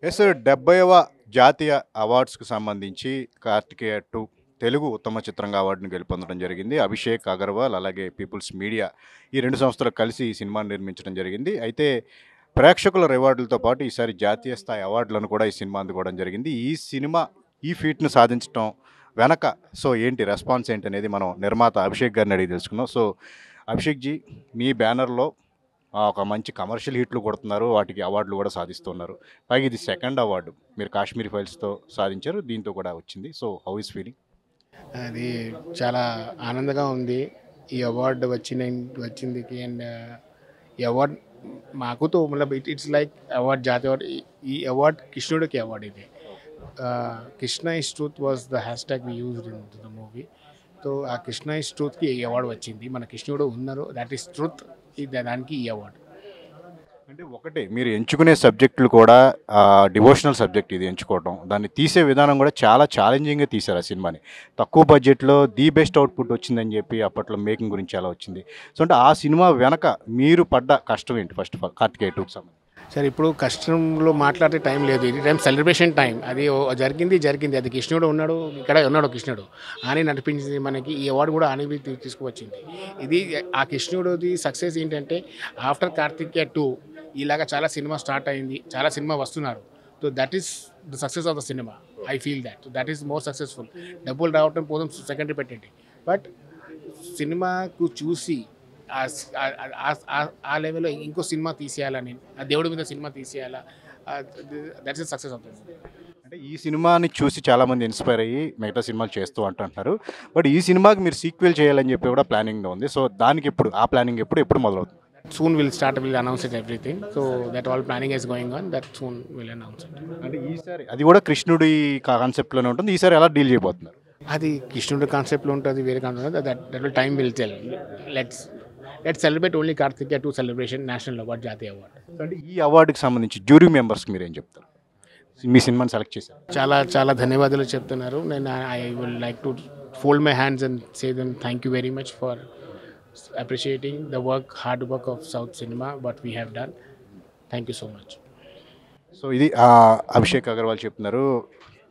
Yes 70వ జాతీయ అవార్డ్స్‌కి సంబంధించి 'కార్తికేయ 2' తెలుగు ఉత్తమ చిత్రంగా అవార్డుని గెలుపొందడం జరిగింది. అభిషేక్ అగర్వాల్ అలాగే పీపుల్స్ మీడియా ఈ 2 సంస్థలు కలిసి ఈ సినిమాని నిర్మించడం జరిగింది. అయితే ప్రేక్షకుల రివార్డులతో పాటు ఈసారి జాతీయ స్థాయి అవార్డులను కూడా ఈ సినిమా అందుకోవడం జరిగింది. ఈ సినిమా ఈ ఫీట్‌ని సాధించటం వెనక ఏంటి రెస్పాన్స్ ఏంటనేది మనం నిర్మాత అభిషేక్ గారిని అడిగి తెలుసుకుందాం. అభిషేక్ జీ, మీ బ్యానర్‌లో ఒక మంచి కమర్షియల్ హిట్లు కొడుతున్నారు. వాటికి అవార్డులు కూడా సాధిస్తున్నారు. పైగా ఇది సెకండ్ అవార్డు. మీరు 'కాశ్మీరీ ఫైల్స్‌తో' సాధించారు. దీంతో కూడా వచ్చింది. How is feeling? అది చాలా ఆనందంగా ఉంది. ఈ అవార్డ్ వచ్చిందికి అండ్ ఈ అవార్డ్ మాకు మతలబ్ ఇట్స్ లైక్ అవార్డ్ జాతీయ అవార్డ్. ఈ అవార్డ్ కృష్ణుడికి అవార్డ్ ఇది. Krishna is truth was the hashtag we used in the movie. So ఆ కృష్ణ ఇస్ ట్రూత్కి ఈ అవార్డు వచ్చింది. మన కృష్ణుడు ఉన్నారు, దట్ ఈస్ ట్రూత్. దానికి ఈ అవార్డు. అంటే ఒకటే మీరు ఎంచుకునే సబ్జెక్టులు కూడా డివోషనల్ సబ్జెక్ట్ ఇది ఎంచుకోవటం. దాన్ని తీసే విధానం కూడా చాలా ఛాలెంజింగ్‌గా తీశారు ఆ సినిమాని. తక్కువ బడ్జెట్‌లో ది బెస్ట్ అవుట్‌పుట్ వచ్చిందని చెప్పి అప్పట్లో మేకింగ్ గురించి చాలా వచ్చింది. అంటే ఆ సినిమా వెనక మీరు పడ్డ కష్టం ఏంటి ఫస్ట్ ఆఫ్ ఆల్ 'కార్తికేయ 2'కి సంబంధించి? సరే, ఇప్పుడు కష్టంలో మాట్లాడే టైం లేదు. ఇది టైం సెలబ్రేషన్ టైం. అది జరిగింది. అది కృష్ణుడు ఉన్నాడు, ఇక్కడ ఉన్నాడు కృష్ణుడు అని నడిపించింది మనకి. ఈ అవార్డు కూడా అని తీసుకువచ్చింది. ఇది ఆ కృష్ణుడిది సక్సెస్ ఏంటంటే ఆఫ్టర్ కార్తికేయ 2 ఇలాగ చాలా సినిమా స్టార్ట్ అయింది, చాలా సినిమా వస్తున్నారు. So that is the success of the cinema. I feel that is more successful. డబ్బులు రావటం పోదాం సెకండరీ పెట్టండి, బట్ సినిమాకు చూసి ఆ లెవెల్లో ఇంకో సినిమా తీసేయాలని, ఆ దేవుడి మీద సినిమా తీసేయాలా, that's the success of the movie. అంటే ఈ సినిమాని చూసి చాలామంది ఇన్‌స్పైర్ అయ్యి మిగతా సినిమాలు చేస్తూ అంటున్నారు. బట్ ఈ సినిమాకి మీరు సీక్వెల్ చేయాలని చెప్పి కూడా ప్లానింగ్‌లో ఉంది. దానికి ఎప్పుడు? ఆ ప్లానింగ్ ఎప్పుడు మొదలవుతుంది? Soon we'll announce it everything. So that all planning is going on. That soon we'll announce it. అంటే ఈసారి అది కూడా కృష్ణుడి కాన్సెప్ట్‌లోనే ఉంటుంది. ఈసారి ఎలా డీల్ చేయబోతున్నారు? అది కృష్ణుడి కాన్సెప్ట్లో ఉంటుంది, వేరే concept. That will time will tell. Let's let's celebrate only Karthikeya 2 celebration, national award, జాతీయ అవార్డ్. అంటే ఈ అవార్డుకి సంబంధించి జ్యూరీ మెంబర్స్‌కి మీరేం చెప్తారు? మీ సినిమాని సెలెక్ట్ చేశారు. చాలా చాలా ధన్యవాదాలు చెప్తున్నారు. నేను I will like to fold my hands and say them thank you very much for appreciating the hard work of South cinema, what we have done. Thank you so much. ఇది అభిషేక్ అగర్వాల్ చెప్తున్నారు.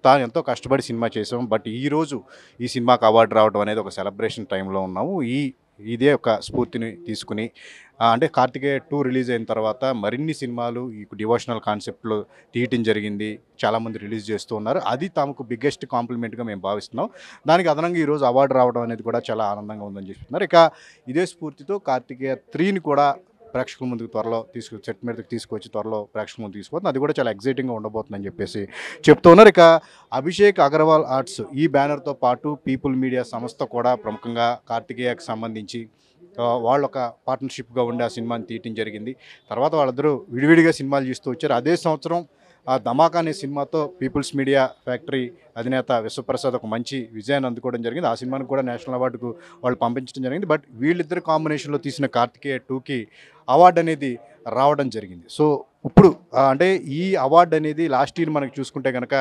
తాను ఎంతో కష్టపడి సినిమా చేసాం. But ఈరోజు ఈ సినిమాకి award రావడం అనేది ఒక సెలబ్రేషన్ టైంలో ఉన్నాము. ఇదే ఒక స్ఫూర్తిని తీసుకుని అంటే 'కార్తికేయ 2' రిలీజ్ అయిన తర్వాత మరిన్ని సినిమాలు ఈ డివోషనల్ కాన్సెప్ట్‌లో తీయటం జరిగింది. చాలామంది రిలీజ్ చేస్తూ ఉన్నారు. అది తమకు బిగ్గెస్ట్ కాంప్లిమెంట్‌గా మేము భావిస్తున్నాం. దానికి అదనంగా ఈరోజు అవార్డు రావడం అనేది కూడా చాలా ఆనందంగా ఉందని చెప్తున్నారు. ఇక ఇదే స్ఫూర్తితో 'కార్తికేయ 3'ని కూడా ప్రేక్షకుల ముందుకు త్వరలో సెట్ మీదకి తీసుకొచ్చి త్వరలో ప్రేక్షకుల ముందుకు తీసుకుపోతుంది. అది కూడా చాలా ఎక్సైటింగ్‌గా ఉండబోతుందని చెప్పేసి చెప్తూ ఉన్నారు. ఇక అభిషేక్ అగర్వాల్ ఆర్ట్స్ ఈ బ్యానర్‌తో పాటు పీపుల్ మీడియా సంస్థ కూడా ప్రముఖంగా 'కార్తికేయ'కి సంబంధించి వాళ్ళొక పార్ట్నర్‌షిప్‌గా ఉండి ఆ సినిమాని తీయటం జరిగింది. తర్వాత వాళ్ళిద్దరూ విడివిడిగా సినిమాలు చేస్తూ వచ్చారు. అదే సంవత్సరం 'ధమాకా' అనే సినిమాతో పీపుల్స్ మీడియా ఫ్యాక్టరీ అధినేత విశ్వప్రసాద్ ఒక మంచి విజయాన్ని అందుకోవడం జరిగింది. ఆ సినిమాని కూడా నేషనల్ అవార్డుకు వాళ్ళు పంపించడం జరిగింది. బట్ వీళ్ళిద్దరు కాంబినేషన్‌లో తీసిన 'కార్తికేయ 2'కి అవార్డు అనేది రావడం జరిగింది. ఇప్పుడు అంటే ఈ అవార్డు అనేది లాస్ట్ ఇయర్ మనకి చూసుకుంటే కనుక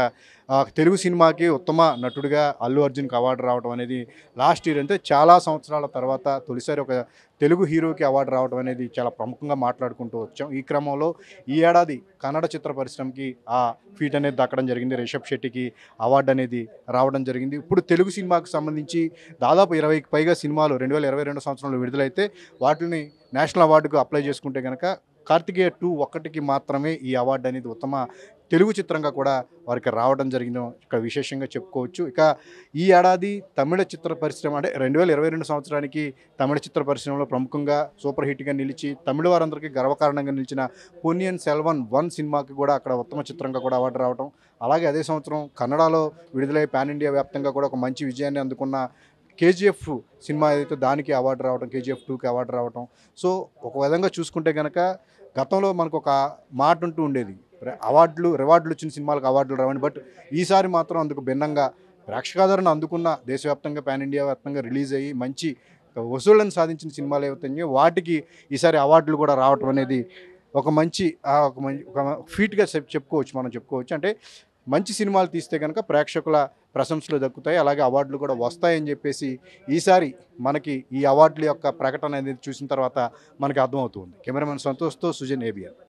తెలుగు సినిమాకి ఉత్తమ నటుడిగా అల్లు అర్జున్‌కి అవార్డు రావడం అనేది లాస్ట్ ఇయర్, అంటే చాలా సంవత్సరాల తర్వాత తొలిసారి ఒక తెలుగు హీరోకి అవార్డు రావడం అనేది చాలా ప్రముఖంగా మాట్లాడుకుంటూ వచ్చాం. ఈ క్రమంలో ఈ ఏడాది కన్నడ చిత్ర పరిశ్రమకి ఆ ఫీట్ అనేది దక్కడం జరిగింది. రిషబ్ శెట్టికి అవార్డు అనేది రావడం జరిగింది. ఇప్పుడు తెలుగు సినిమాకు సంబంధించి దాదాపు 20కి పైగా సినిమాలు 2022 సంవత్సరంలో విడుదలైతే వాటిని నేషనల్ అవార్డుకు అప్లై చేసుకుంటే కనుక 'కార్తికేయ 2' ఒక్కటికి మాత్రమే ఈ అవార్డు అనేది ఉత్తమ తెలుగు చిత్రంగా కూడా వారికి రావడం జరిగిందో ఇక్కడ విశేషంగా చెప్పుకోవచ్చు. ఇక ఈ ఏడాది తమిళ చిత్ర పరిశ్రమ అంటే 2022 సంవత్సరానికి తమిళ చిత్ర పరిశ్రమలో ప్రముఖంగా సూపర్ హిట్గా నిలిచి తమిళ వారందరికీ గర్వకారణంగా నిలిచిన 'పొన్నియిన్ సెల్వన్ 1' సినిమాకి కూడా అక్కడ ఉత్తమ చిత్రంగా కూడా అవార్డు రావడం, అలాగే అదే సంవత్సరం కన్నడలో విడుదలై పాన్ ఇండియా వ్యాప్తంగా కూడా ఒక మంచి విజయాన్ని అందుకున్న 'కేజీఎఫ్' సినిమా ఏదైతే దానికి అవార్డు రావడం, 'కేజీఎఫ్ 2'కి అవార్డు రావడం. ఒక విధంగా చూసుకుంటే కనుక గతంలో మనకు ఒక మాట ఉంటూ ఉండేది, రివార్డులు వచ్చిన సినిమాలకు అవార్డులు రావండి. బట్ ఈసారి మాత్రం అందుకు భిన్నంగా ప్రేక్షకాదరణ అందుకున్న దేశవ్యాప్తంగా పాన్ ఇండియా వ్యాప్తంగా రిలీజ్ అయ్యి మంచి వసూళ్లను సాధించిన సినిమాలు ఏవైతే వాటికి ఈసారి అవార్డులు కూడా రావటం అనేది ఒక మంచి ఒక ఫీట్గా చెప్పుకోవచ్చు. అంటే మంచి సినిమాలు తీస్తే కనుక ప్రేక్షకుల ప్రశంసలు దక్కుతాయి, అలాగే అవార్డులు కూడా వస్తాయని చెప్పేసి ఈసారి మనకి ఈ అవార్డుల యొక్క ప్రకటన అనేది చూసిన తర్వాత మనకి అర్థమవుతుంది. కెమెరామెన్ సంతోష్తో సుజన్, ఏబిఎన్.